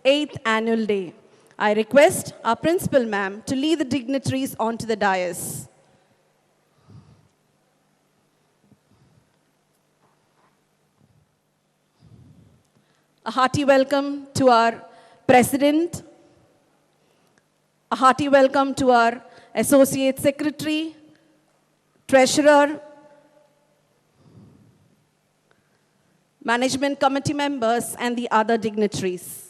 8th Annual Day. I request our Principal Ma'am to lead the dignitaries onto the dais. A hearty welcome to our President. A hearty welcome to our Associate Secretary, Treasurer, Management Committee members, and the other dignitaries.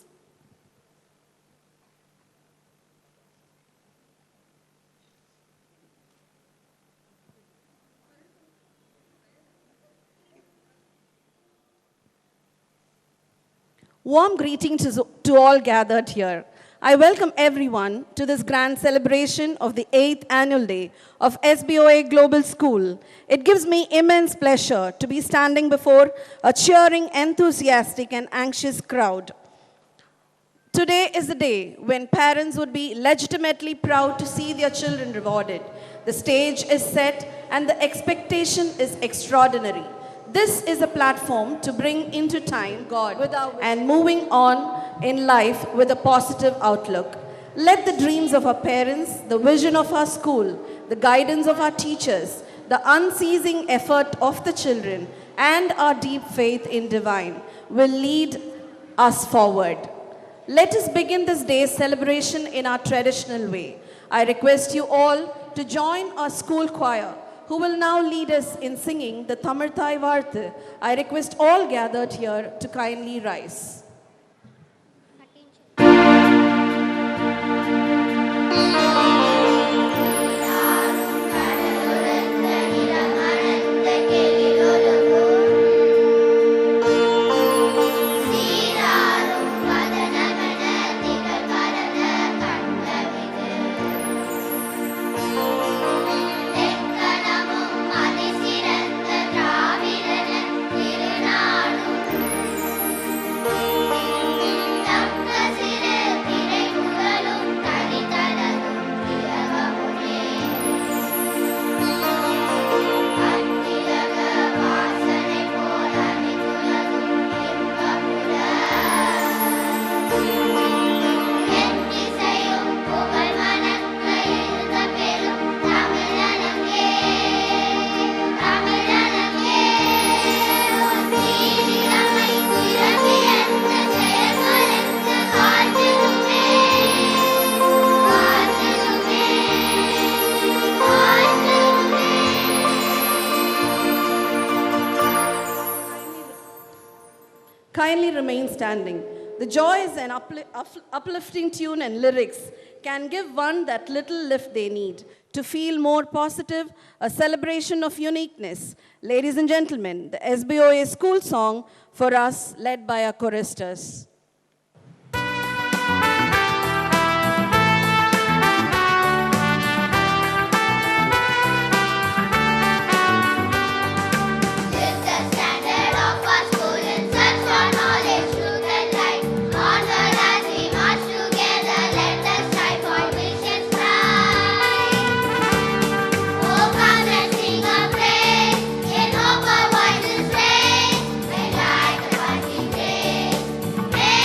Warm greetings to all gathered here. I welcome everyone to this grand celebration of the 8th Annual Day of SBOA Global School. It gives me immense pleasure to be standing before a cheering, enthusiastic, and anxious crowd. Today is the day when parents would be legitimately proud to see their children rewarded. The stage is set and the expectation is extraordinary. This is a platform to bring into time God and moving on in life with a positive outlook. Let the dreams of our parents, the vision of our school, the guidance of our teachers, the unceasing effort of the children, and our deep faith in divine will lead us forward. Let us begin this day's celebration in our traditional way. I request you all to join our school choir, who will now lead us in singing the Tamirthai Varthu. I request all gathered here to kindly rise. Kindly remain standing. The joys and uplifting tune and lyrics can give one that little lift they need to feel more positive, a celebration of uniqueness. Ladies and gentlemen, the SBOA school song for us, led by our choristers. Hey!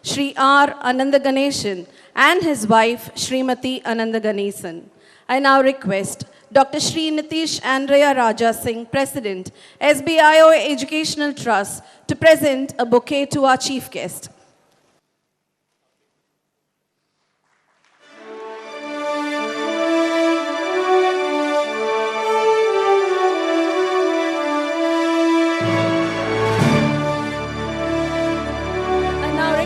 Shri R. Anandaganesan, and his wife, Srimati Anandaganesan. I now request Dr. Shri Nithish Andreyya Raja Singh, President, SBOA Educational Trust, to present a bouquet to our chief guest.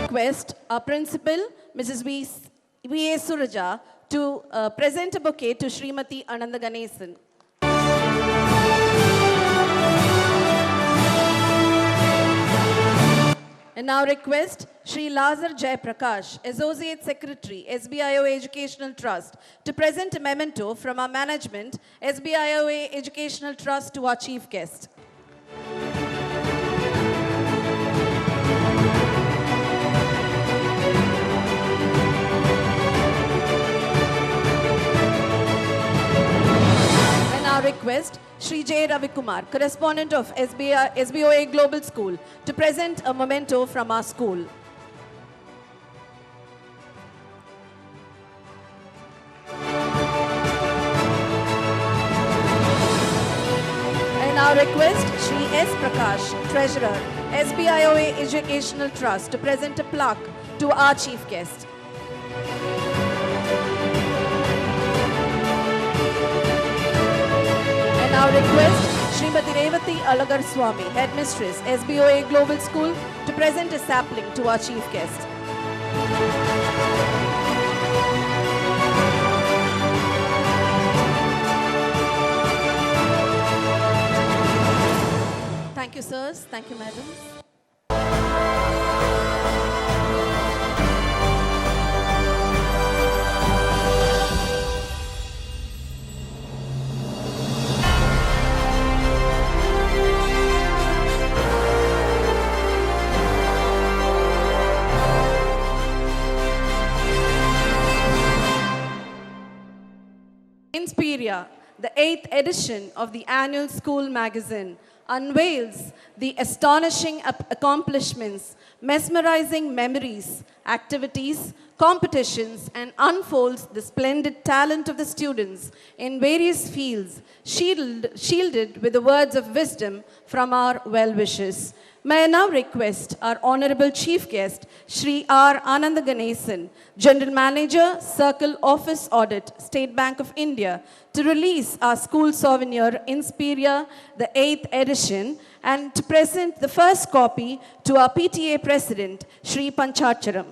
Request our principal, Mrs. V.A. Suraja, to present a bouquet to Srimati Anandaganesan. And now request Shri Lazar Jai Prakash, Associate Secretary, SBOA Educational Trust, to present a memento from our management, SBOA Educational Trust, to our chief guest. Request Shri J. Ravi Kumar, Correspondent of SBOA Global School, to present a memento from our school. I now request Shri S. Prakash, Treasurer, SBOA Educational Trust, to present a plaque to our chief guest. Now request Srimati Revathi Alagarsamy, Headmistress, SBOA Global School, to present a sapling to our chief guest. Thank you, sirs. Thank you, madams. Inspiria, the 8th edition of the annual school magazine, unveils the astonishing accomplishments, mesmerizing memories, activities, competitions, and unfolds the splendid talent of the students in various fields, shielded with the words of wisdom from our well-wishers. May I now request our Honorable Chief Guest, Shri R. Anandaganesan, General Manager, Circle Office Audit, State Bank of India, to release our school souvenir, Inspiria, the 8th edition, and to present the first copy to our PTA President, Shri Panchacharam.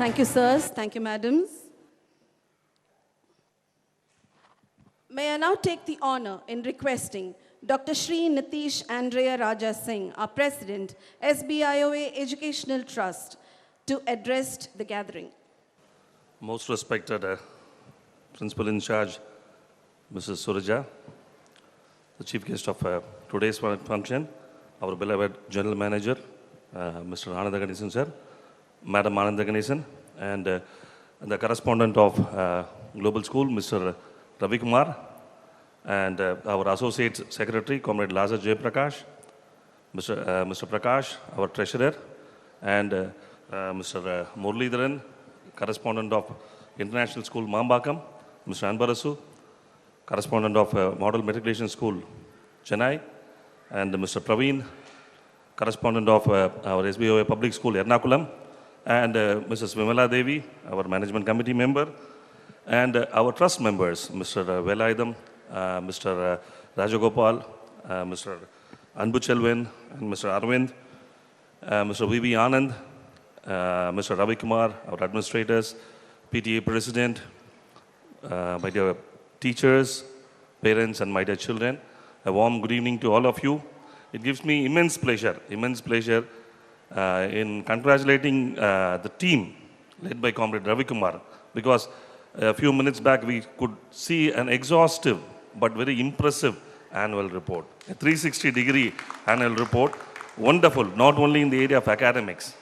Thank you, sirs. Thank you, madams. May I now take the honor in requesting Dr. Shri Nithish Andreyya Raja Singh, our President, SBOA Educational Trust, to address the gathering. Most respected Principal in Charge, Mrs. Suraja, the Chief Guest of today's function, our beloved General Manager, Mr. Anandaganesan, sir, Madam Anandaganesan, and the Correspondent of Global School, Mr. Ravi Kumar, and our Associate Secretary, Comrade Lazar J. Prakash, Mr. Prakash, our Treasurer, and Mr. Muralidharan, Correspondent of International School, Mambakam, Mr. Anbarasu, Correspondent of Model Matriculation School, Chennai, and Mr. Praveen, Correspondent of our SBOA Public School, Ernakulam, and Mrs. Vimala Devi, our Management Committee member, and our trust members, Mr. Velaidam, Mr. Rajagopal, Mr. Anbuchelvin, and Mr. Arvind, Mr. V.V. Anand, Mr. Ravi Kumar, our administrators, PTA President, my dear teachers, parents, and my dear children. A warm good evening to all of you. It gives me immense pleasure in congratulating the team led by Comrade Ravi Kumar, because a few minutes back we could see an exhaustive but very impressive annual report. A 360-degree annual report, wonderful, not only in the area of academics,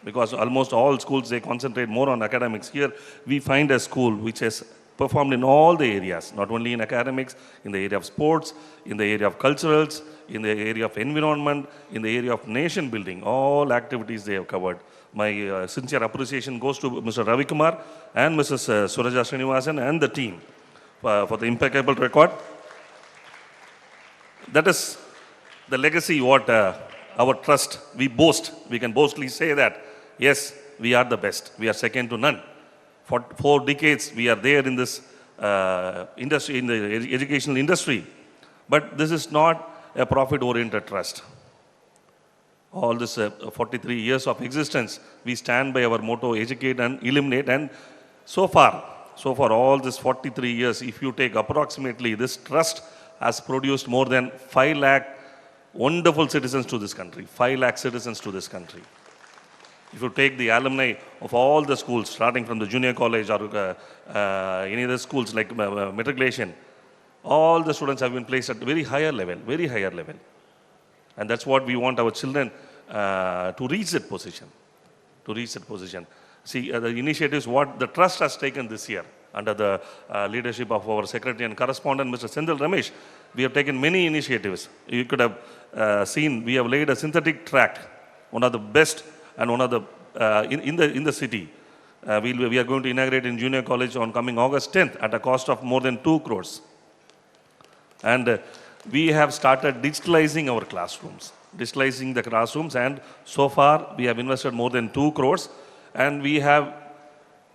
because almost all schools, they concentrate more on academics. Here, we find a school which has performed in all the areas, not only in academics, in the area of sports, in the area of culturals, in the area of environment, in the area of nation building, all activities they have covered. My sincere appreciation goes to Mr. Ravi Kumar and Mrs. Suraja Srinivasan and the team for the impeccable record. That is the legacy what our trust, we boast. We can boastfully say that, yes, we are the best. We are second to none. For 4 decades, we are there in this industry, in the educational industry. But this is not a profit-oriented trust. All this 43 years of existence, we stand by our motto, educate and eliminate. And so far, all this 43 years, if you take approximately, this trust has produced more than 5 lakh wonderful citizens to this country, 5 lakh citizens to this country. If you take the alumni of all the schools, starting from the junior college or any other schools like matriculation, all the students have been placed at very higher level. And that's what we want our children to reach that position. See, the initiatives, what the trust has taken this year, under the leadership of our Secretary and Correspondent, Mr. Sendil Ramesh, we have taken many initiatives. You could have seen, we have laid a synthetic track, one of the best and one of the, in the city. We are going to inaugurate in junior college on coming August 10th at a cost of more than 2 crores. And we have started digitalizing our classrooms, and so far we have invested more than 2 crores, and we have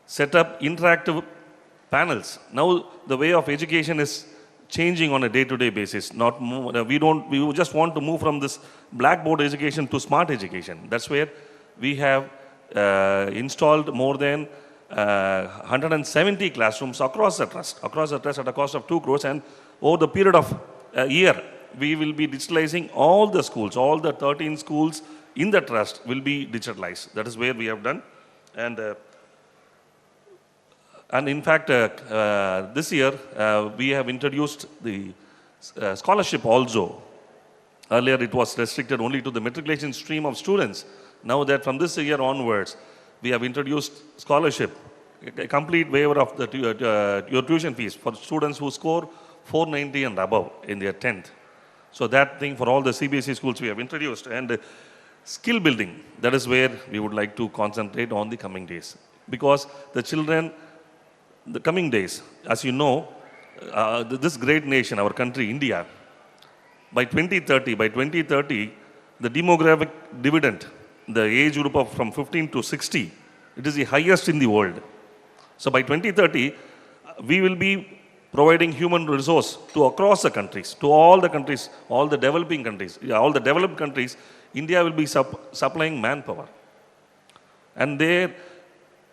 set up interactive panels. Now the way of education is changing on a day-to-day basis. We just want to move from this blackboard education to smart education. That's where we have installed more than 170 classrooms across the trust at a cost of 2 crores. And over the period of a year, we will be digitalizing all the schools, all the 13 schools in the trust will be digitalized. That is where we have done. And in fact, this year, we have introduced the scholarship also. Earlier, it was restricted only to the matriculation stream of students. Now that from this year onwards, we have introduced scholarship, a complete waiver of your tuition fees for students who score 490 and above in their 10th. So that thing for all the CBSE schools we have introduced. And skill building, that is where we would like to concentrate on the coming days. Because the children, the coming days, as you know, this great nation, our country, India, by 2030, the demographic dividend, the age group of from 15 to 60, it is the highest in the world. So by 2030, we will be providing human resource to across the countries, to all the countries, all the developing countries, all the developed countries. India will be supplying manpower. And their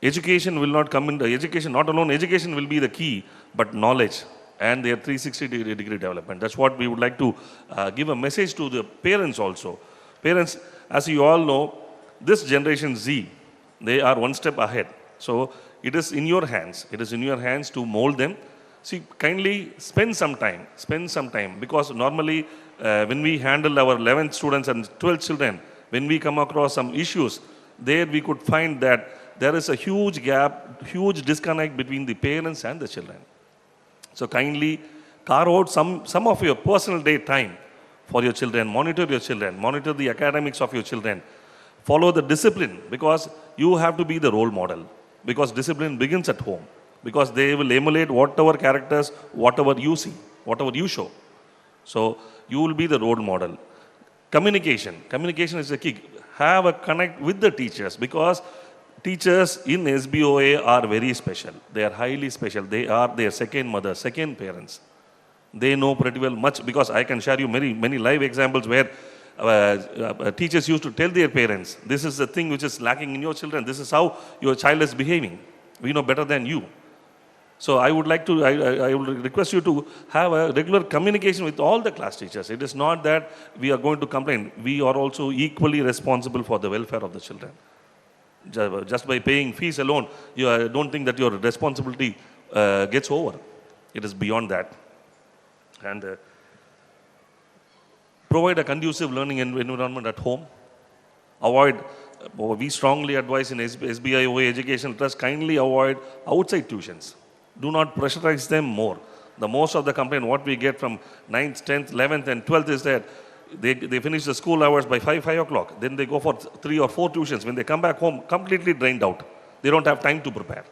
education will not come into education, not alone education will be the key, but knowledge and their 360-degree development. That's what we would like to give a message to the parents also. Parents, as you all know, this generation Z, they are one step ahead. So it is in your hands. It is in your hands to mold them. See, kindly spend some time, because normally when we handle our 11th students and 12th children, when we come across some issues, there we could find that there is a huge gap, huge disconnect between the parents and the children. So kindly carve out some of your personal day time for your children, monitor the academics of your children, follow the discipline, because you have to be the role model, because discipline begins at home, because they will emulate whatever characters, whatever you see, whatever you show. So you will be the role model. Communication is the key. Have a connect with the teachers, because teachers in SBOA are very special. They are highly special. They are their second mother, second parents. They know pretty well much, because I can share you many live examples where teachers used to tell their parents, this is the thing which is lacking in your children. This is how your child is behaving. We know better than you. So I would like to, I would request you to have a regular communication with all the class teachers. It is not that we are going to complain. We are also equally responsible for the welfare of the children. Just by paying fees alone, you don't think that your responsibility gets over. It is beyond that. And provide a conducive learning environment at home. Avoid, we strongly advise in SBOA Education Trust, kindly avoid outside tuitions. Do not pressurize them more. The most of the complaint, what we get from 9th, 10th, 11th, and 12th is that they finish the school hours by 5 o'clock. Then they go for 3 or 4 tuitions. When they come back home, completely drained out. They don't have time to prepare.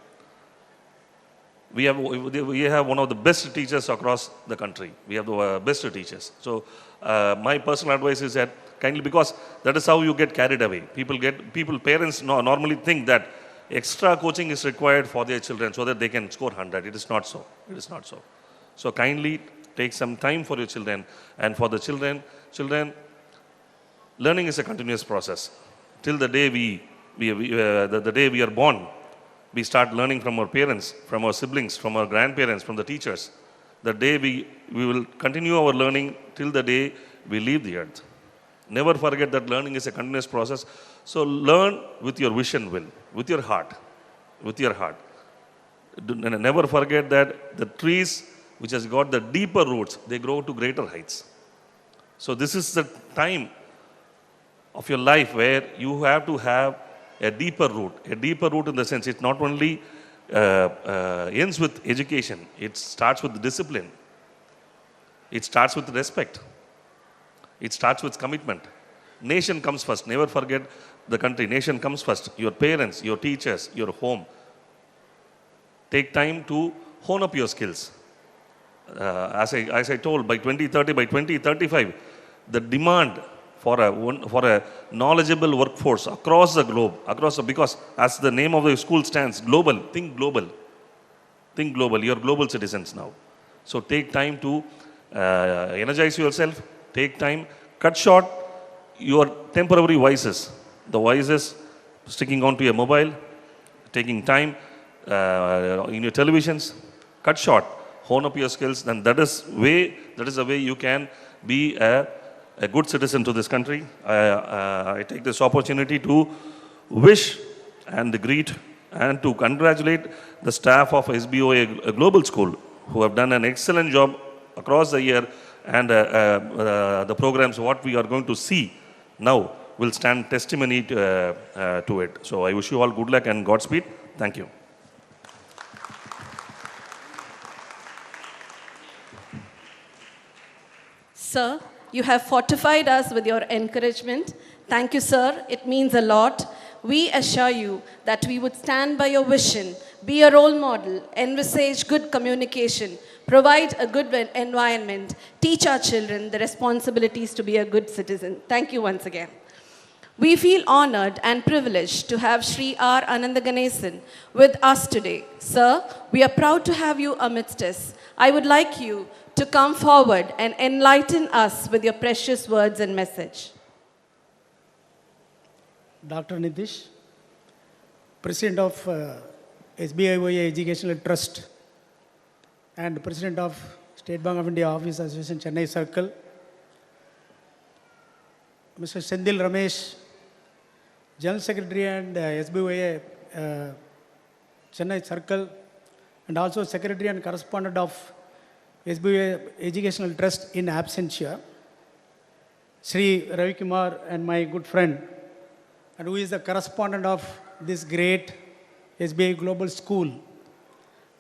We have one of the best teachers across the country. We have the best teachers. So my personal advice is that kindly, because that is how you get carried away. Parents normally think that extra coaching is required for their children so that they can score 100. It is not so. It is not so. So kindly take some time for your children. And for the children, learning is a continuous process. Till the day the day we are born, we start learning from our parents, from our siblings, from our grandparents, from the teachers. The day we will continue our learning till the day we leave the earth. Never forget that learning is a continuous process. So learn with your vision will, with your heart, with your heart. Never forget that the trees which has got the deeper roots, they grow to greater heights. So this is the time of your life where you have to have a deeper root in the sense it not only ends with education, it starts with discipline. It starts with respect. It starts with commitment. Nation comes first. Never forget the country. Nation comes first. Your parents, your teachers, your home. Take time to hone up your skills. As I told, by 2030, by 2035, the demand for a knowledgeable workforce across the globe, because as the name of the school stands, global, think global. Think global. You are global citizens now. So take time to energize yourself. Take time, cut short your temporary vices. The vices, sticking onto your mobile, taking time in your televisions, cut short, hone up your skills, then that is the way you can be a good citizen to this country. I take this opportunity to wish and greet and to congratulate the staff of SBOA Global School who have done an excellent job across the year. And the programs, what we are going to see now, will stand testimony to it. So I wish you all good luck and Godspeed. Thank you. Sir, you have fortified us with your encouragement. Thank you, sir. It means a lot. We assure you that we would stand by your vision, be a role model, envisage good communication, provide a good environment, teach our children the responsibilities to be a good citizen. Thank you once again. We feel honored and privileged to have Shri R. Anandaganesan with us today. Sir, we are proud to have you amidst us. I would like you to come forward and enlighten us with your precious words and message. Dr. Nithish, President of SBOA Educational Trust and President of State Bank of India Office Association Chennai Circle, Mr. Sendil Ramesh, General Secretary and SBOA Chennai Circle, and also Secretary and Correspondent of SBOA Educational Trust in absentia, Shri Ravi Kumar, and my good friend, and who is the correspondent of this great SBI Global School,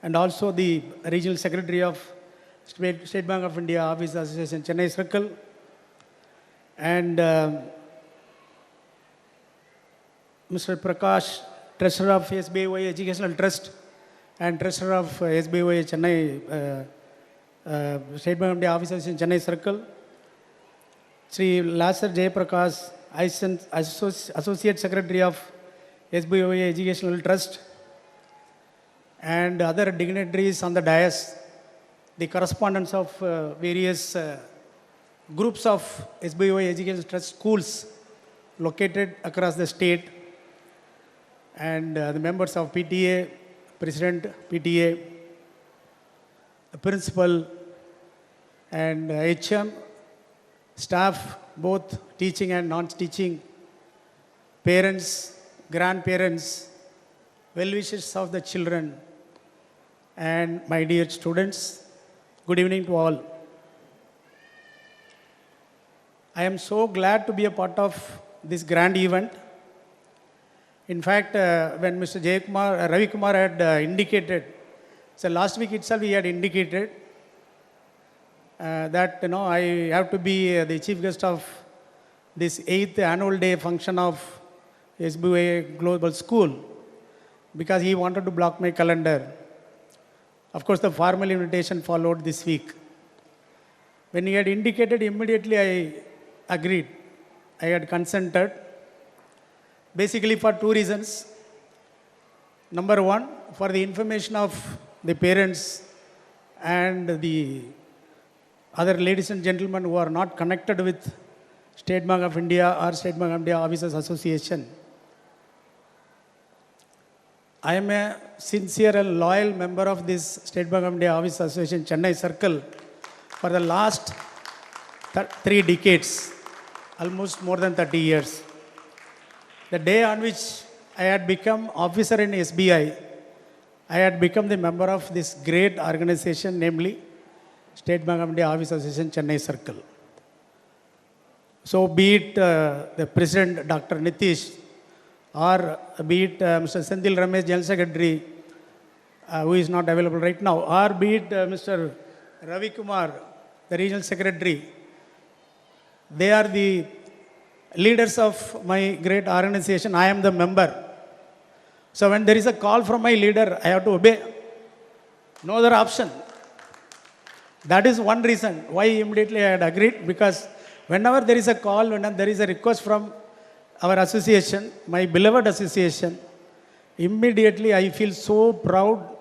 and also the Regional Secretary of State Bank of India Office Association, Chennai Circle, and Mr. Prakash, Treasurer of SBOA Educational Trust and Treasurer of SBOA Chennai, State Bank of India Office Association, Chennai Circle, Shri Lasar Jayaprakash, Associate Secretary of SBOA Educational Trust, and other dignitaries on the dais, the correspondents of various groups of SBOA Educational Trust schools located across the state, and the members of PTA, President PTA, the principal, and HM, staff, both teaching and non-teaching, parents, grandparents, well-wishers of the children, and my dear students, good evening to all. I am so glad to be a part of this grand event. In fact, when Mr. Ravi Kumar had indicated, so last week itself he had indicated that I have to be the chief guest of this 8th annual day function of SBOA Global School, because he wanted to block my calendar. Of course, the formal invitation followed this week. When he had indicated, immediately I agreed. I had consented, basically for two reasons. Number one, for the information of the parents and the other ladies and gentlemen who are not connected with State Bank of India or State Bank of India Officers Association. I am a sincere and loyal member of this State Bank of India Officers Association Chennai Circle for the last 3 decades, almost more than 30 years. The day on which I had become officer in SBI, I had become the member of this great organization, namely State Bank of India Officers Association Chennai Circle. So be it the President Dr. Nithish, or be it Mr. Sendil Ramesh, General Secretary, who is not available right now, or be it Mr. Ravi Kumar, the Regional Secretary, they are the leaders of my great organization. I am the member. So when there is a call from my leader, I have to obey. No other option. That is one reason why immediately I had agreed, because whenever there is a call, whenever there is a request from our association, my beloved association, immediately I feel so proud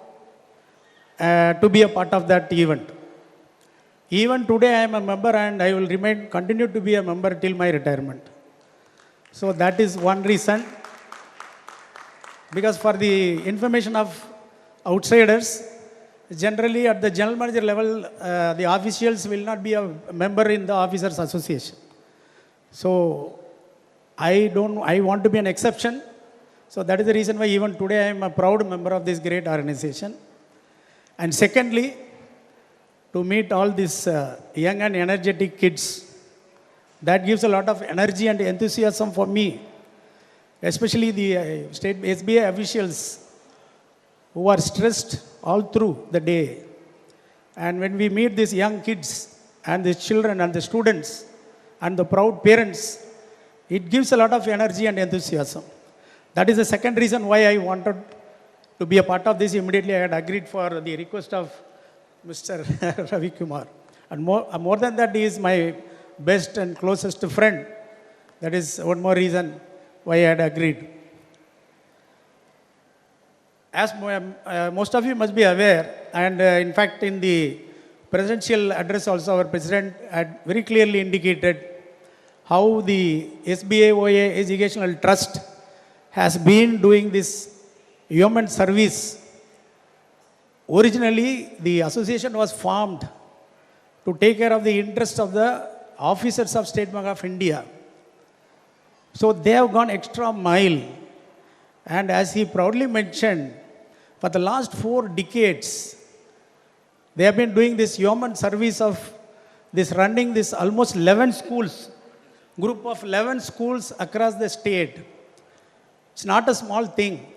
to be a part of that event. Even today I am a member and I will continue to be a member till my retirement. So that is one reason. Because for the information of outsiders, generally at the general manager level, the officials will not be a member in the officers association. So I want to be an exception. So that is the reason why even today I am a proud member of this great organization. And secondly, to meet all these young and energetic kids, that gives a lot of energy and enthusiasm for me, especially the state SBI officials who are stressed all through the day. And when we meet these young kids and the children and the students and the proud parents, it gives a lot of energy and enthusiasm. That is the second reason why I wanted to be a part of this. Immediately I had agreed for the request of Mr. Ravi Kumar. And more than that, he is my best and closest friend. That is one more reason why I had agreed. As most of you must be aware, and in fact in the presidential address also, our president had very clearly indicated how the SBOA Educational Trust has been doing this human service. Originally, the association was formed to take care of the interests of the officers of State Bank of India. So they have gone extra mile. And as he proudly mentioned, for the last 4 decades, they have been doing this human service of this, running this almost 11 schools, group of 11 schools across the state. It's not a small thing.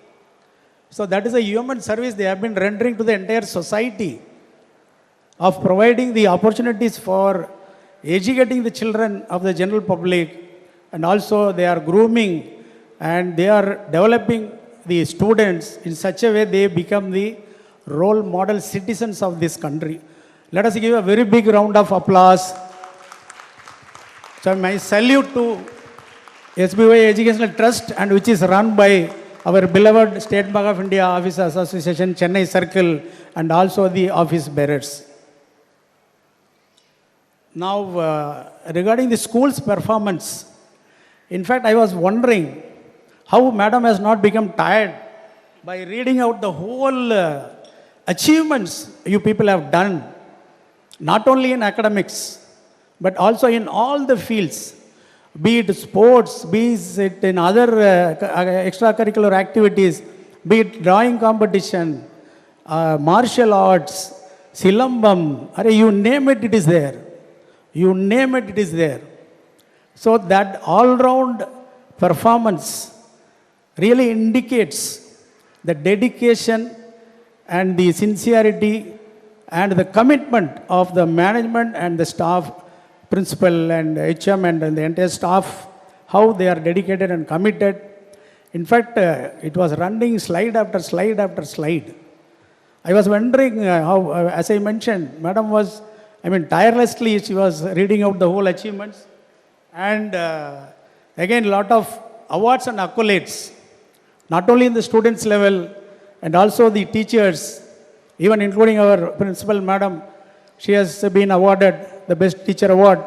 So that is a human service they have been rendering to the entire society. of providing the opportunities for educating the children of the general public, and also they are grooming and they are developing the students in such a way they become the role model citizens of this country. Let us give a very big round of applause. So my salute to SBOA Educational Trust, and which is run by our beloved State Bank of India Officers Association, Chennai Circle, and also the office bearers. Now, regarding the school's performance, in fact, I was wondering how Madam has not become tired by reading out the whole achievements you people have done, not only in academics, but also in all the fields, be it sports, be it in other extracurricular activities, be it drawing competition, martial arts, silambam, you name it, it is there. You name it, it is there. So that all-round performance really indicates the dedication and the sincerity and the commitment of the management and the staff, principal and HM and the entire staff, how they are dedicated and committed. In fact, it was running slide after slide after slide. I was wondering how, as I mentioned, Madam was, tirelessly she was reading out the whole achievements. And again, a lot of awards and accolades, not only in the students level, and also the teachers, even including our principal madam, she has been awarded the Best Teacher Award.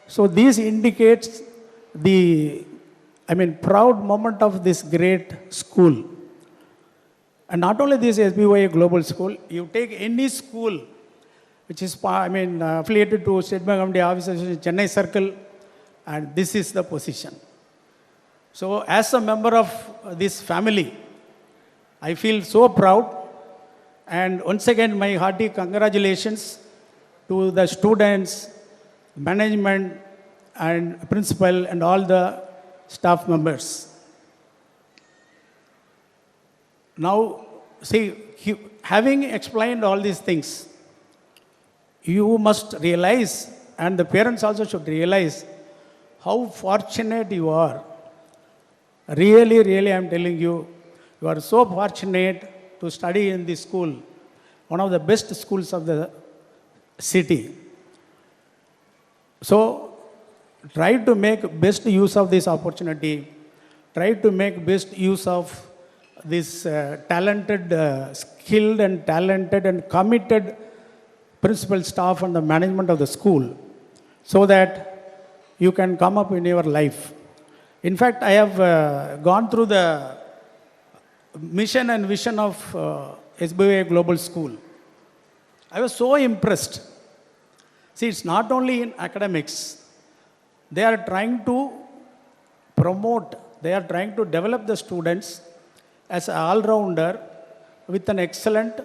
So this indicates the, proud moment of this great school. And not only this SBOA Global School, you take any school which is, affiliated to State Bank of India Officers in Chennai Circle, and this is the position. So as a member of this family, I feel so proud. And once again, my hearty congratulations to the students, management, and principal, and all the staff members. Now, see, having explained all these things, you must realize, and the parents also should realize, how fortunate you are. Really, really, I'm telling you, you are so fortunate to study in this school, one of the best schools of the city. So, try to make best use of this opportunity. Try to make best use of this talented, skilled and talented and committed principal staff and the management of the school, so that you can come up in your life. In fact, I have gone through the mission and vision of SBOA Global School. I was so impressed. See, it's not only in academics. They are trying to promote, they are trying to develop the students as an all-rounder with an excellent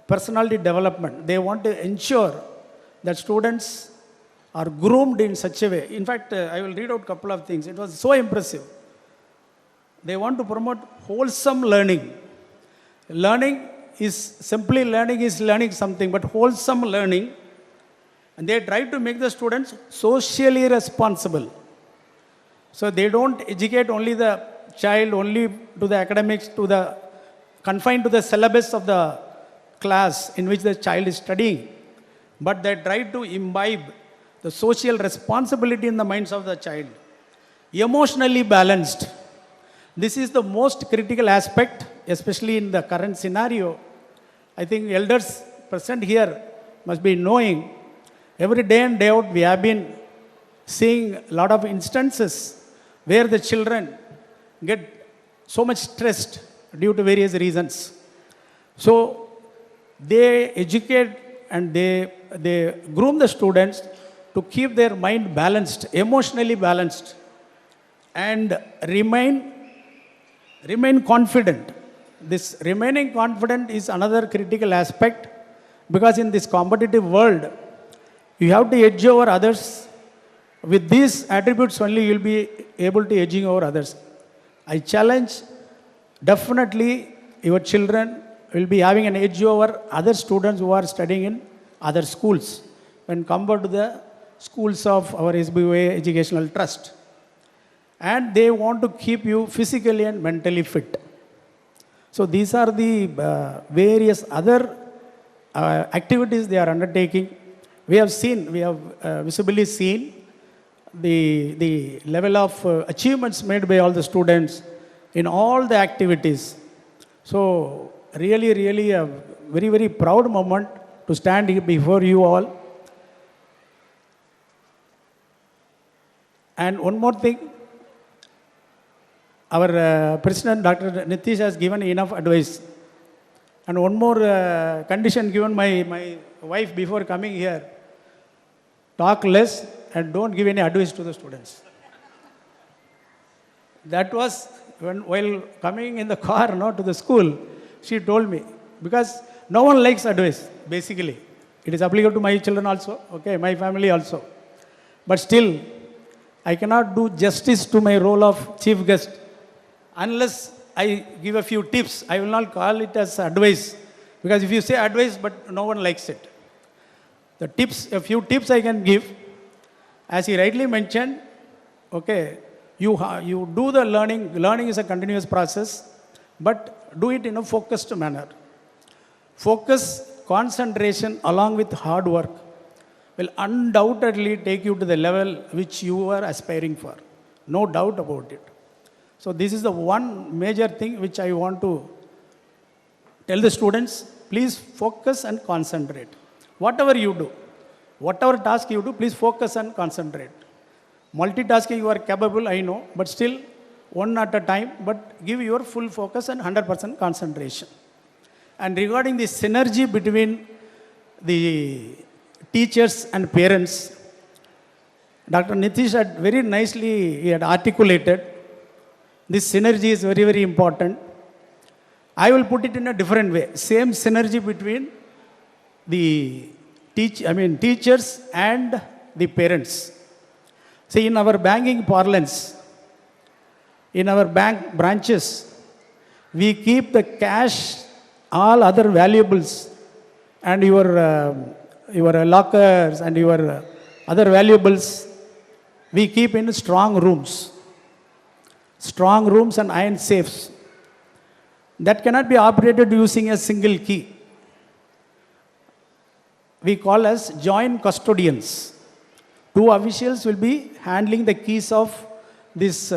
personality development. They want to ensure that students are groomed in such a way. In fact, I will read out a couple of things. It was so impressive. They want to promote wholesome learning. Learning is learning something, but wholesome learning. And they try to make the students socially responsible. So they don't educate only the child only to the academics, confined to the syllabus of the class in which the child is studying, but they try to imbibe the social responsibility in the minds of the child. Emotionally balanced. This is the most critical aspect, especially in the current scenario. I think elders present here must be knowing, every day and day out we have been seeing a lot of instances where the children get so much stressed due to various reasons. So they educate and they groom the students to keep their mind balanced, emotionally balanced, and remain confident. This remaining confident is another critical aspect, because in this competitive world, you have to edge over others. With these attributes only, you will be able to edging over others. I challenge, definitely your children will be having an edge over other students who are studying in other schools when compared to the schools of our SBOA Educational Trust. And they want to keep you physically and mentally fit. So these are the various other activities they are undertaking. We have visibly seen the level of achievements made by all the students in all the activities. So really a very, very proud moment to stand here before you all. And one more thing, our President, Dr. Nithish, has given enough advice. And one more condition given my wife before coming here, talk less and don't give any advice to the students. That was while coming in the car to the school, she told me, because no one likes advice, basically. It is applicable to my children also, okay, my family also. But still, I cannot do justice to my role of chief guest unless I give a few tips. I will not call it as advice, because if you say advice, but no one likes it. The tips, a few tips I can give. As he rightly mentioned, okay, you do the learning. Learning is a continuous process, but do it in a focused manner. Focus, concentration along with hard work will undoubtedly take you to the level which you are aspiring for. No doubt about it. So this is the one major thing which I want to tell the students. Please focus and concentrate. Whatever you do, whatever task you do, please focus and concentrate. Multitasking you are capable, I know, but still one at a time, but give your full focus and 100% concentration. And regarding the synergy between the teachers and parents, Dr. Nithish had very nicely articulated. This synergy is very, very important. I will put it in a different way. Same synergy between the teachers and the parents. See, in our banking parlance, in our bank branches, we keep the cash, all other valuables, and your lockers and your other valuables, we keep in strong rooms. Strong rooms and iron safes. That cannot be operated using a single key. We call as joint custodians. Two officials will be handling the keys of these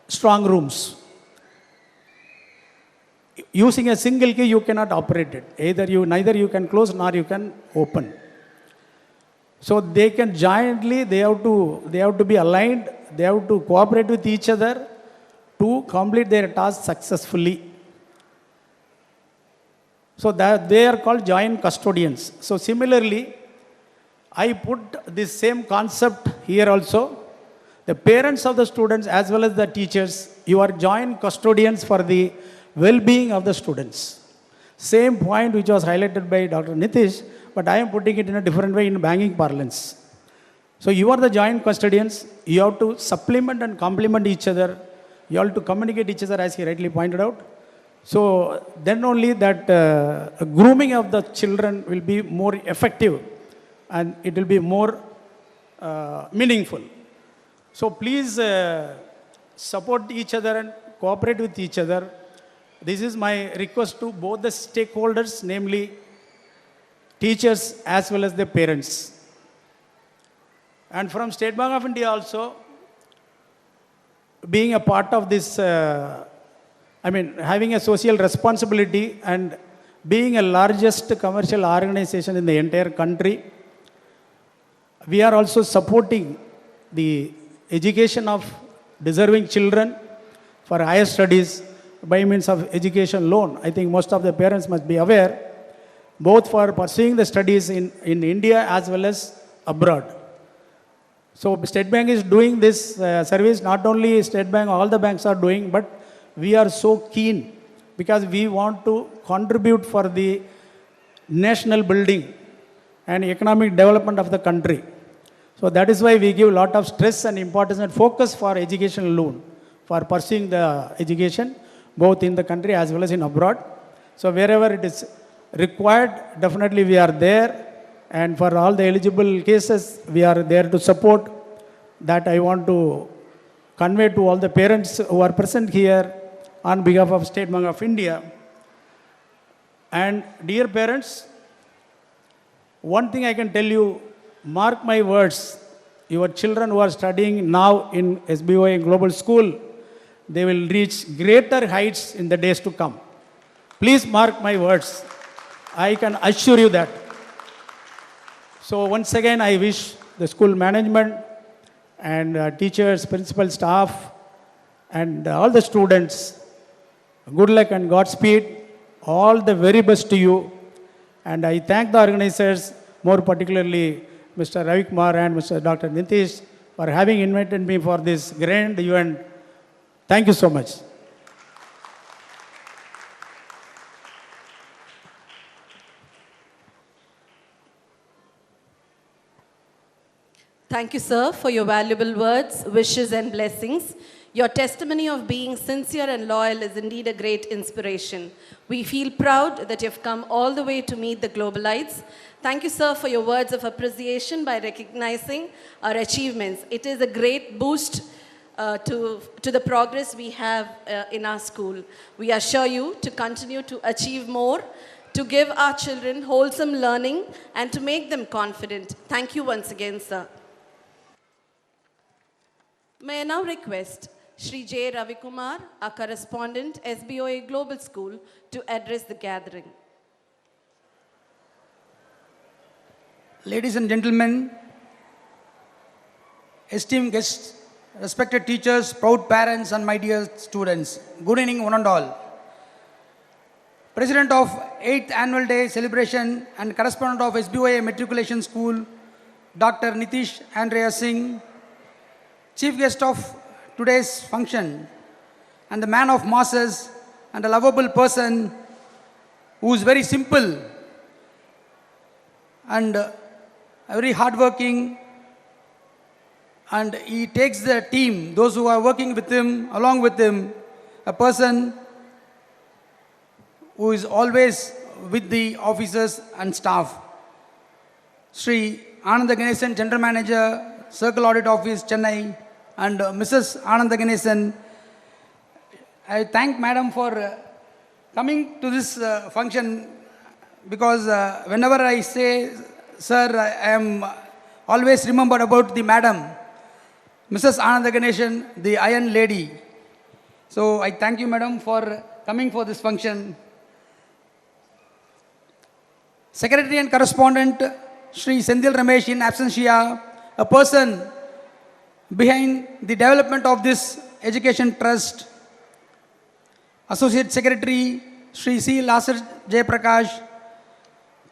strong rooms. Using a single key, you cannot operate it. Neither you can close nor you can open. So they can jointly, they have to be aligned, they have to cooperate with each other to complete their task successfully. So that they are called joint custodians. So similarly, I put this same concept here also. The parents of the students as well as the teachers, you are joint custodians for the well-being of the students. Same point which was highlighted by Dr. Nithish, but I am putting it in a different way in banking parlance. So you are the joint custodians. You have to supplement and complement each other. You have to communicate each other, as he rightly pointed out. So then only that grooming of the children will be more effective and it will be more meaningful. So please support each other and cooperate with each other. This is my request to both the stakeholders, namely teachers as well as the parents. And from State Bank of India also, being a part of this, having a social responsibility and being a largest commercial organization in the entire country, we are also supporting the education of deserving children for higher studies by means of education loan. I think most of the parents must be aware, both for pursuing the studies in India as well as abroad. So State Bank is doing this service. Not only State Bank, all the banks are doing, but we are so keen because we want to contribute for the national building and economic development of the country. So that is why we give a lot of stress and importance and focus for education loan, for pursuing the education, both in the country as well as in abroad. So wherever it is required, definitely we are there. And for all the eligible cases, we are there to support. That I want to convey to all the parents who are present here on behalf of State Bank of India. And dear parents, one thing I can tell you, mark my words, your children who are studying now in SBOA Global School, they will reach greater heights in the days to come. Please mark my words. I can assure you that. So once again, I wish the school management and teachers, principal staff, and all the students, good luck and Godspeed. All the very best to you. And I thank the organizers, more particularly Mr. Ravi Kumar and Mr. Dr. Nithish, for having invited me for this grand event. Thank you so much. Thank you, sir, for your valuable words, wishes, and blessings. Your testimony of being sincere and loyal is indeed a great inspiration. We feel proud that you've come all the way to meet the Globalites. Thank you, sir, for your words of appreciation by recognizing our achievements. It is a great boost to the progress we have in our school. We assure you to continue to achieve more, to give our children wholesome learning, and to make them confident. Thank you once again, sir. May I now request Shri J. Ravi Kumar, our correspondent, SBOA Global School, to address the gathering. Ladies and gentlemen, esteemed guests, respected teachers, proud parents, and my dear students, good evening one and all. President of 8th Annual Day Celebration and Correspondent of SBOA Matriculation School, Dr. Nithish Andreyya Singh, Chief Guest of today's function, and the man of masses and a lovable person who is very simple and very hardworking, and he takes the team, those who are working with him, along with him, a person who is always with the officers and staff. Shri Anandaganesan, General Manager, Circle Audit Office, Chennai, and Mrs. Anandaganesan. I thank Madam for coming to this function, because whenever I say, sir, I am always remembered about the Madam, Mrs. Anandaganesan, the Iron Lady. So I thank you, Madam, for coming for this function. Secretary and Correspondent, Shri Sendil Ramesh in absentia, a person behind the development of this education trust. Associate Secretary, Shri C. Lasar Jayaprakash,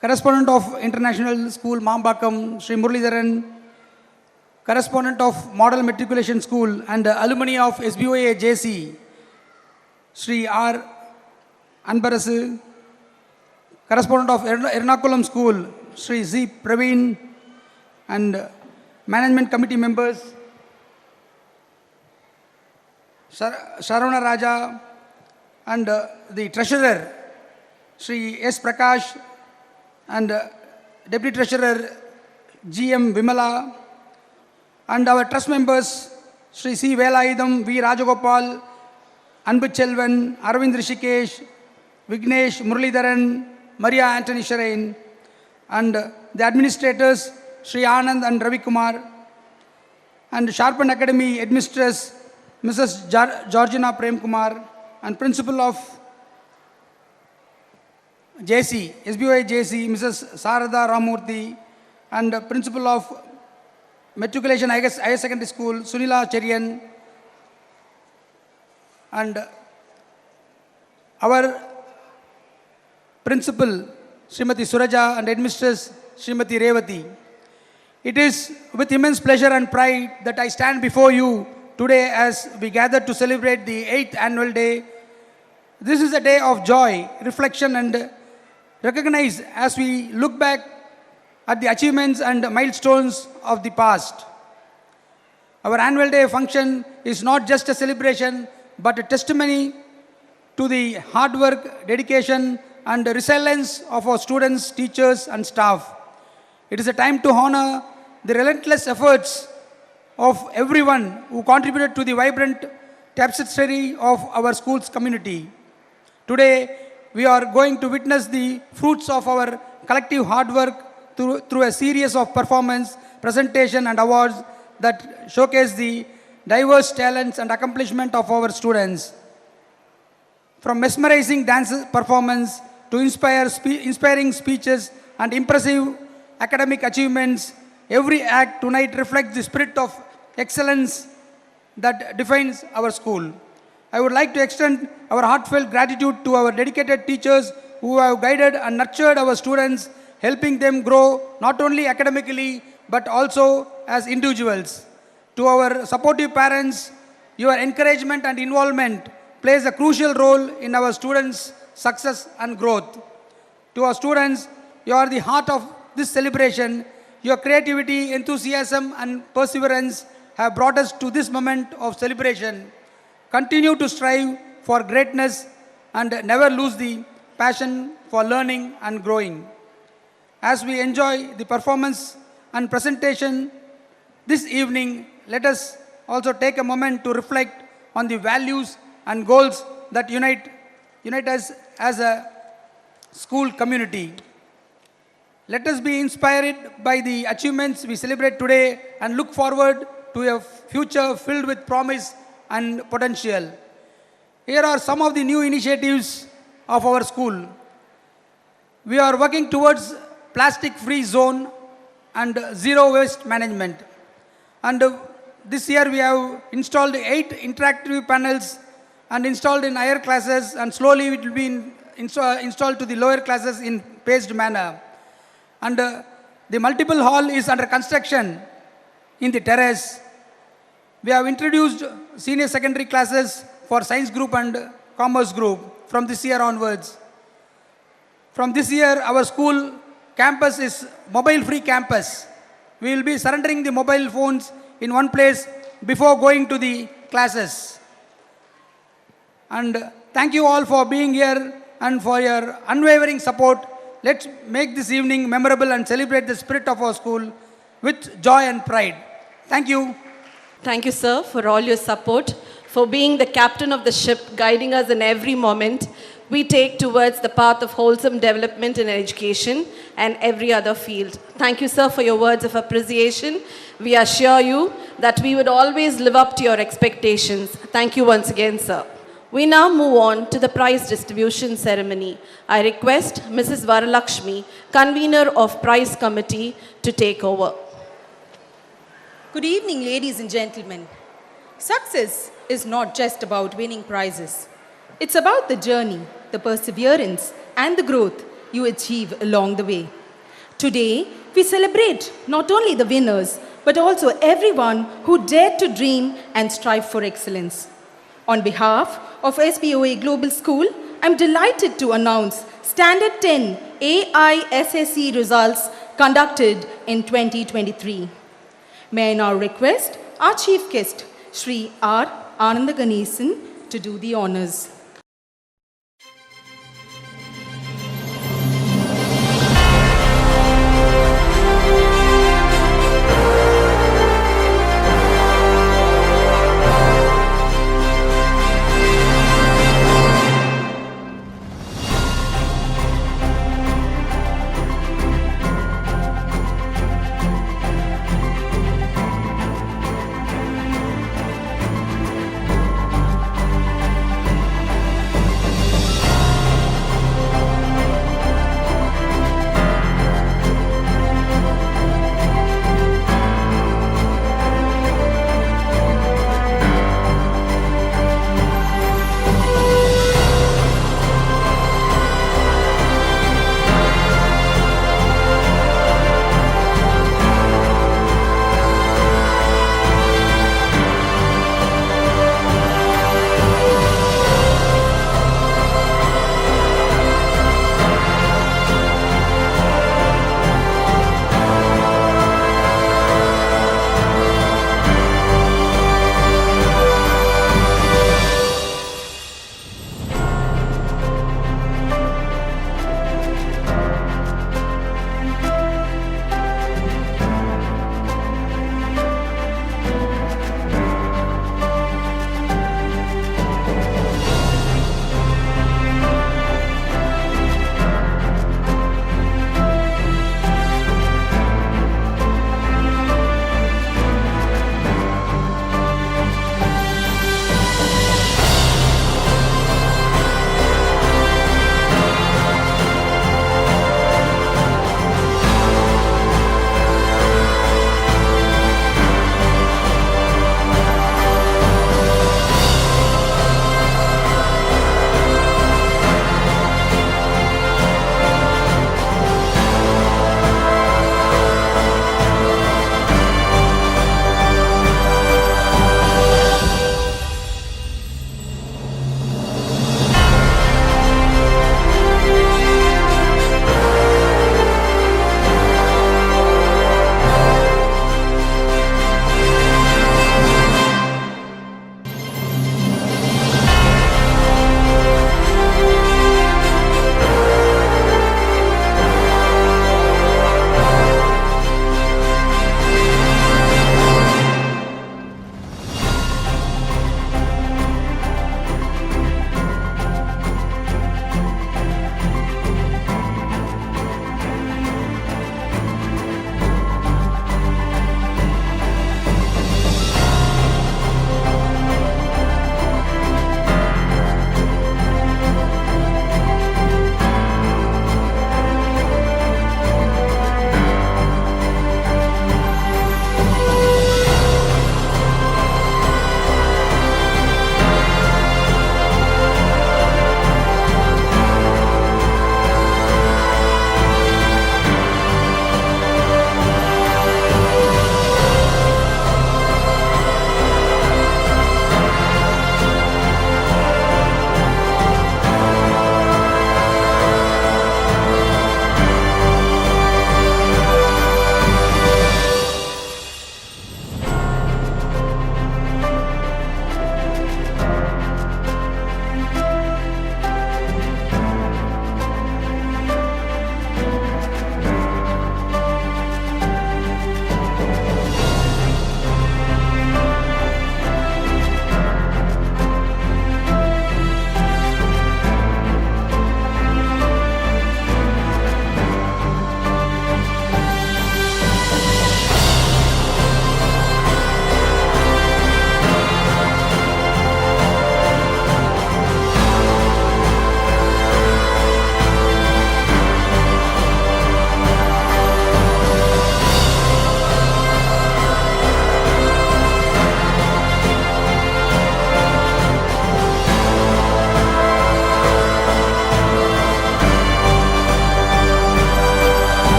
Correspondent of International School, Mambakam, Shri Muralidharan, Correspondent of Model Matriculation School, and alumni of SBOA JC, Shri R. Anbarasu, Correspondent of Ernakulam School, Shri Z. Praveen, and Management Committee members, Sharavana Raja, and the Treasurer, Shri S. Prakash, and Deputy Treasurer, G.M. Vimala, and our trust members, Shri C. Velaidam, V. Rajagopal, Anbu Chelvan, Arvind Rishikesh, Vignesh, Muralidharan, Maria Anthony Sharain, and the administrators, Shri Anand and Ravi Kumar, and Sharpen Academy Headmistress, Mrs. Georgina Prem Kumar, and Principal of JC, SBOA JC, Mrs. Sarada Ramurthy, and Principal of Matriculation Higher Secondary School, Sunila Cherian, and our Principal, Srimati Suraja, and Headmistress, Srimati Revathi. It is with immense pleasure and pride that I stand before you today as we gather to celebrate the 8th Annual Day. This is a day of joy, reflection, and recognize as we look back at the achievements and milestones of the past. Our annual day function is not just a celebration, but a testimony to the hard work, dedication, and resilience of our students, teachers, and staff. It is a time to honor the relentless efforts of everyone who contributed to the vibrant tapestry of our school's community. Today, we are going to witness the fruits of our collective hard work through a series of performance, presentation, and awards that showcase the diverse talents and accomplishment of our students. From mesmerizing dance performance to inspiring speeches and impressive academic achievements, every act tonight reflects the spirit of excellence that defines our school. I would like to extend our heartfelt gratitude to our dedicated teachers who have guided and nurtured our students, helping them grow not only academically but also as individuals. To our supportive parents, your encouragement and involvement plays a crucial role in our students' success and growth. To our students, you are the heart of this celebration. Your creativity, enthusiasm, and perseverance have brought us to this moment of celebration. Continue to strive for greatness and never lose the passion for learning and growing. As we enjoy the performance and presentation this evening, let us also take a moment to reflect on the values and goals that unite us as a school community. Let us be inspired by the achievements we celebrate today and look forward to a future filled with promise and potential. Here are some of the new initiatives of our school. We are working towards plastic-free zone and zero waste management. And this year we have installed 8 interactive panels and installed in higher classes, and slowly it will be installed to the lower classes in paced manner. And the multiple hall is under construction in the terrace. We have introduced senior secondary classes for science group and commerce group from this year onwards. From this year, our school campus is mobile-free campus. We will be surrendering the mobile phones in one place before going to the classes. And thank you all for being here and for your unwavering support. Let's make this evening memorable and celebrate the spirit of our school with joy and pride. Thank you. Thank you, sir, for all your support, for being the captain of the ship, guiding us in every moment we take towards the path of wholesome development in education and every other field. Thank you, sir, for your words of appreciation. We assure you that we would always live up to your expectations. Thank you once again, sir. We now move on to the prize distribution ceremony. I request Mrs. Varalakshmi, convener of prize committee, to take over. Good evening, ladies and gentlemen. Success is not just about winning prizes. It's about the journey, the perseverance, and the growth you achieve along the way. Today, we celebrate not only the winners, but also everyone who dared to dream and strive for excellence. On behalf of SBOA Global School, I'm delighted to announce Standard 10 AISSE results conducted in 2023. May I now request our Chief Guest, Shri R. Anandaganesan, to do the honors.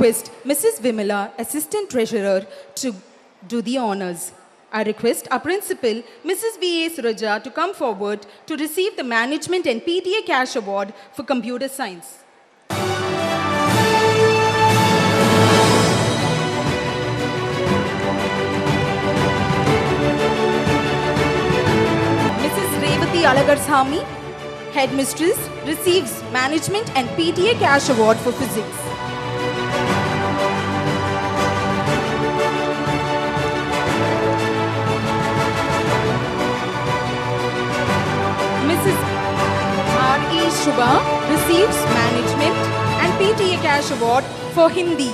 request Mrs. Vimala, Assistant Treasurer, to do the honors. I request our principal, Mrs. V.A. Suraja, to come forward to receive the Management and PTA Cash Award for Computer Science. Mrs. Revathi Alagarsamy, Headmistress, receives Management and PTA Cash Award for Physics. Mrs. R.E. Shubha receives Management and PTA Cash Award for Hindi.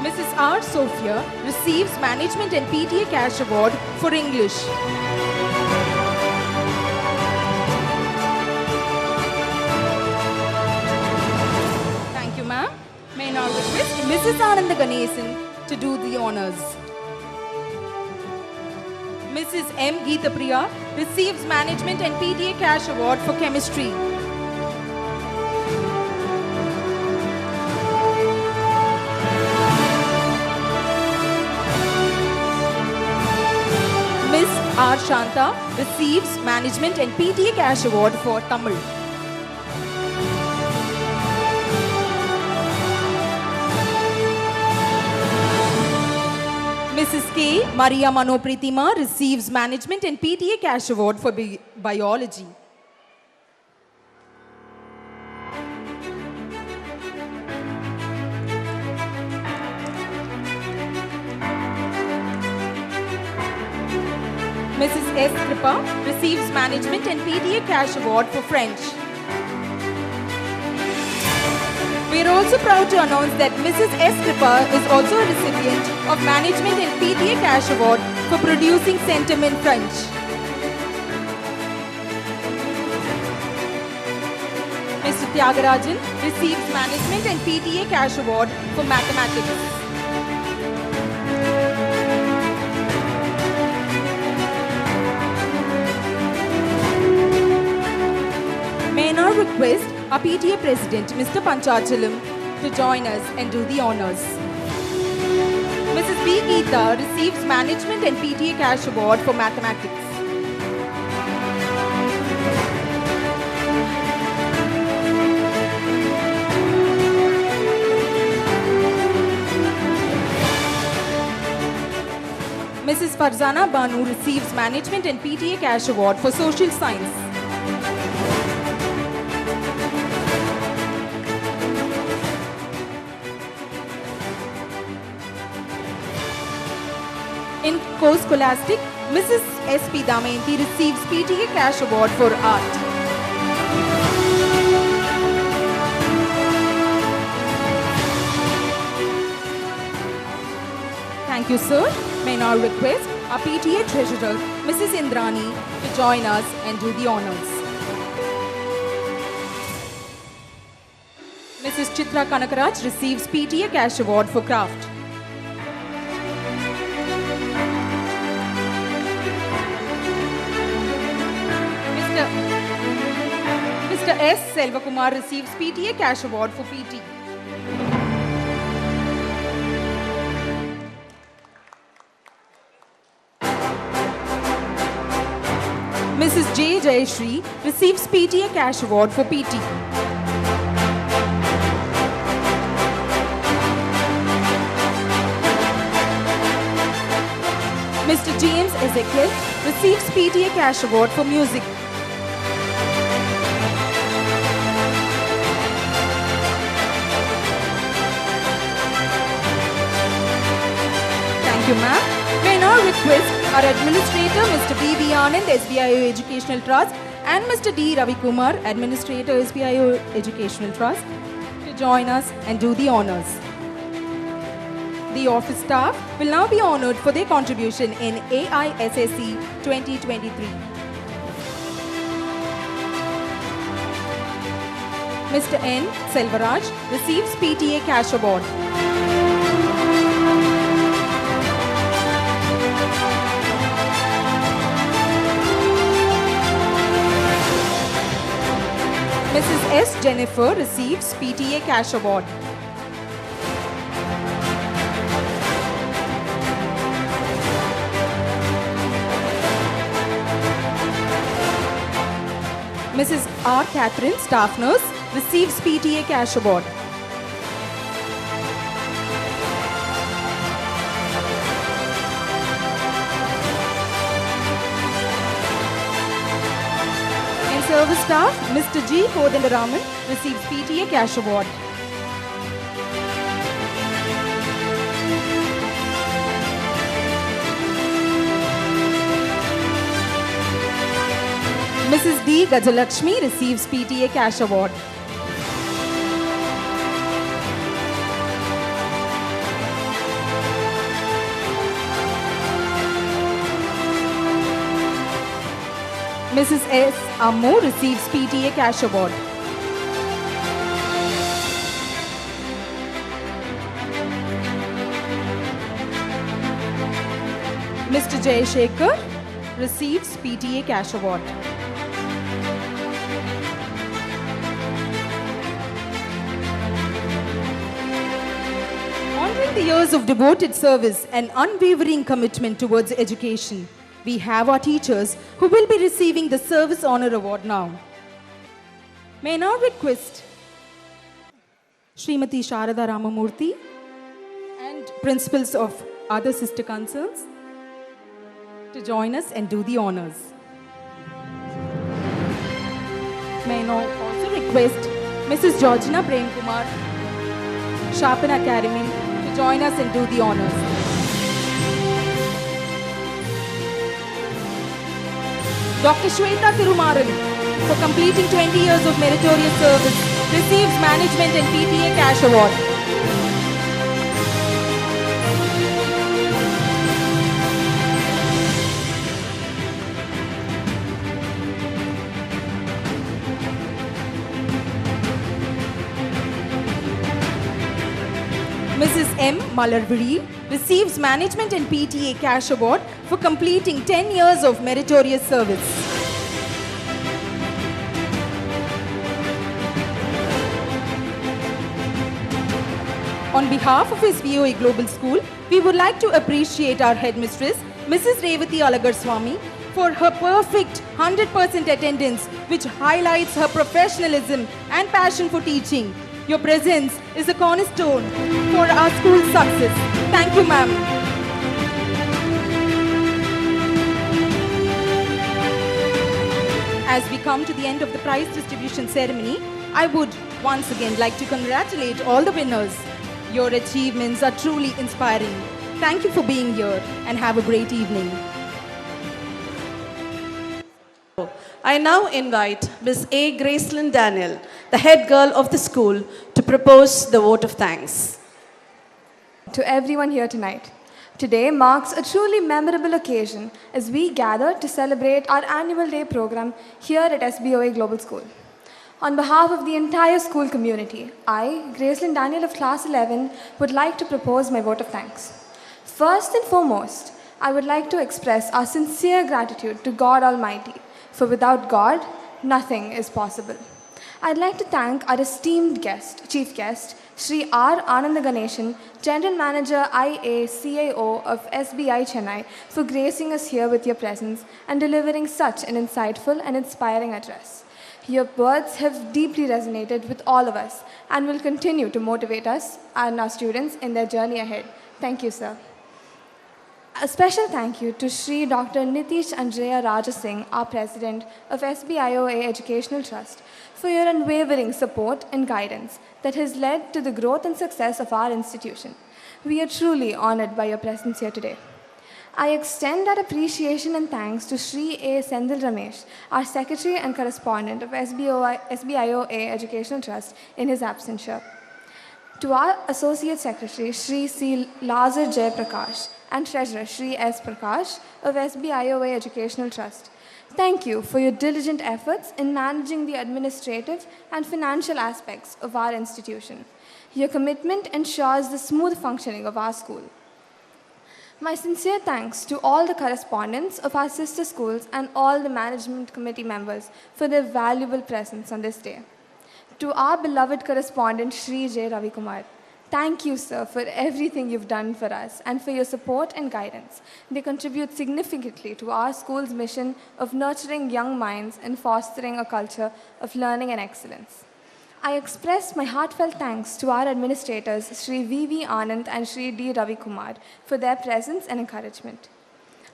Mrs. R. Sophia receives Management and PTA Cash Award for English. Thank you, ma'am. May I now request Mrs. Anandaganesan to do the honors. Mrs. M. Geeta Priya receives Management and PTA Cash Award for Chemistry. Miss R. Shanta receives Management and PTA Cash Award for Tamil. Mrs. K. Maria Manopritima receives Management and PTA Cash Award for Biology. Mrs. S. Kripa receives Management and PTA Cash Award for French. We are also proud to announce that Mrs. S. Kripa is also a recipient of Management and PTA Cash Award for producing sentiment French. Mr. Tyagarajan receives Management and PTA Cash Award for Mathematics. May I now request our PTA President, Mr. Panchachalam, to join us and do the honors. Mrs. B. Geeta receives Management and PTA Cash Award for Mathematics. Mrs. Farzana Banu receives Management and PTA Cash Award for Social Science. In Co-Scholastic, Mrs. S.P. Damayanti receives PTA Cash Award for Art. Thank you, sir. May I now request our PTA Treasurer, Mrs. Indrani, to join us and do the honors. Mrs. Chitra Kanakaraj receives PTA Cash Award for Craft. Mr. S. Selvakumar receives PTA Cash Award for PT. Mrs. J. Jayashri receives PTA Cash Award for PT. Mr. James Ezekiel receives PTA Cash Award for Music. Thank you, ma'am. May I now request our Administrator, Mr. B.V. Anand, SBIO Educational Trust, and Mr. D. Ravi Kumar, Administrator, SBIO Educational Trust, to join us and do the honors. The office staff will now be honored for their contribution in AISSE 2023. Mr. N. Selvaraj receives PTA Cash Award. Mrs. S. Jennifer receives PTA Cash Award. Mrs. R. Catherine, Staff Nurse, receives PTA Cash Award. In Service Staff, Mr. G. Kodandaraman receives PTA Cash Award. Mrs. D. Gajalakshmi receives PTA Cash Award. Mrs. S. Ammu receives PTA Cash Award. Mr. Jayashekhar receives PTA Cash Award. Honoring the years of devoted service and unwavering commitment towards education, we have our teachers who will be receiving the Service Honor Award now. May I now request Srimati Sharada Ramamurthy and principals of other sister concerns to join us and do the honors. May I now also request Mrs. Georgina Prem Kumar, Sharpen Academy, to join us and do the honors. Dr. Shweta Thirumaran, for completing 20 years of meritorious service, receives Management and PTA Cash Award. Mrs. M. Malarviri receives Management and PTA Cash Award for completing 10 years of meritorious service. On behalf of SBOA Global School, we would like to appreciate our headmistress, Mrs. Revathi Alagarsamy, for her perfect 100% attendance, which highlights her professionalism and passion for teaching. Your presence is a cornerstone for our school's success. Thank you, ma'am. As we come to the end of the prize distribution ceremony, I would once again like to congratulate all the winners. Your achievements are truly inspiring. Thank you for being here and have a great evening. I now invite Ms. A. Gracelyn Daniel, the head girl of the school, to propose the vote of thanks. To everyone here tonight, today marks a truly memorable occasion as we gather to celebrate our annual day program here at SBOA Global School. On behalf of the entire school community, I, Gracelyn Daniel of Class 11, would like to propose my vote of thanks. First and foremost, I would like to express our sincere gratitude to God Almighty, for without God, nothing is possible. I'd like to thank our esteemed guest, Chief Guest, Shri R. Anandaganesan, General Manager IA CAO of SBI Chennai, for gracing us here with your presence and delivering such an insightful and inspiring address. Your words have deeply resonated with all of us and will continue to motivate us and our students in their journey ahead. Thank you, sir. A special thank you to Shri Dr. Nithish Andreyya Singh, our President of SBIOA Educational Trust, for your unwavering support and guidance that has led to the growth and success of our institution. We are truly honored by your presence here today. I extend our appreciation and thanks to Shri A. Sendil Ramesh, our Secretary and Correspondent of SBIOA Educational Trust, in his absence here. To our Associate Secretary, Shri C. Lazar Jay Prakash, and Treasurer, Shri S. Prakash of SBIOA Educational Trust, thank you for your diligent efforts in managing the administrative and financial aspects of our institution. Your commitment ensures the smooth functioning of our school. My sincere thanks to all the correspondents of our sister schools and all the management committee members for their valuable presence on this day. To our beloved correspondent, Shri J. Ravi Kumar, thank you, sir, for everything you've done for us and for your support and guidance. They contribute significantly to our school's mission of nurturing young minds and fostering a culture of learning and excellence. I express my heartfelt thanks to our administrators, Shri V.V. Anand and Shri D. Ravi Kumar, for their presence and encouragement.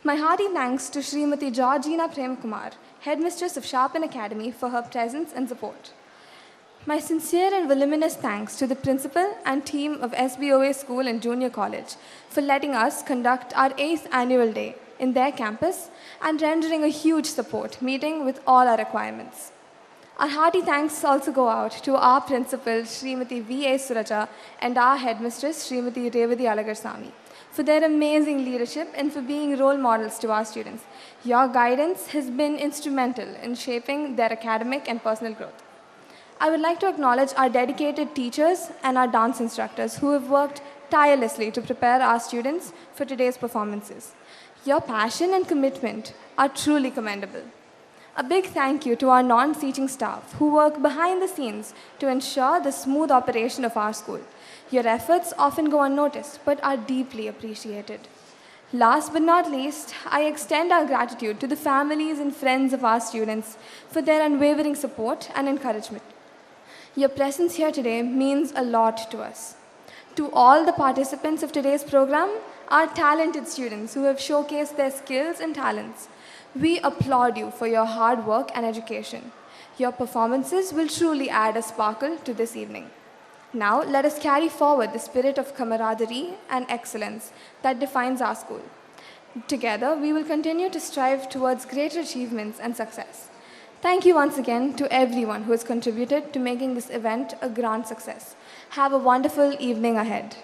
My hearty thanks to Srimati Georgina Prem Kumar, headmistress of Sharpen Academy, for her presence and support. My sincere and voluminous thanks to the principal and team of SBOA School and Junior College for letting us conduct our 8th annual day in their campus and rendering a huge support, meeting with all our requirements. Our hearty thanks also go out to our principal, Srimati V.A. Suraja, and our headmistress, Srimati Revathi Alagarsamy, for their amazing leadership and for being role models to our students. Your guidance has been instrumental in shaping their academic and personal growth. I would like to acknowledge our dedicated teachers and our dance instructors who have worked tirelessly to prepare our students for today's performances. Your passion and commitment are truly commendable. A big thank you to our non-teaching staff who work behind the scenes to ensure the smooth operation of our school. Your efforts often go unnoticed but are deeply appreciated. Last but not least, I extend our gratitude to the families and friends of our students for their unwavering support and encouragement. Your presence here today means a lot to us. To all the participants of today's program, our talented students who have showcased their skills and talents, we applaud you for your hard work and education. Your performances will truly add a sparkle to this evening. Now, let us carry forward the spirit of camaraderie and excellence that defines our school. Together, we will continue to strive towards greater achievements and success. Thank you once again to everyone who has contributed to making this event a grand success. Have a wonderful evening ahead.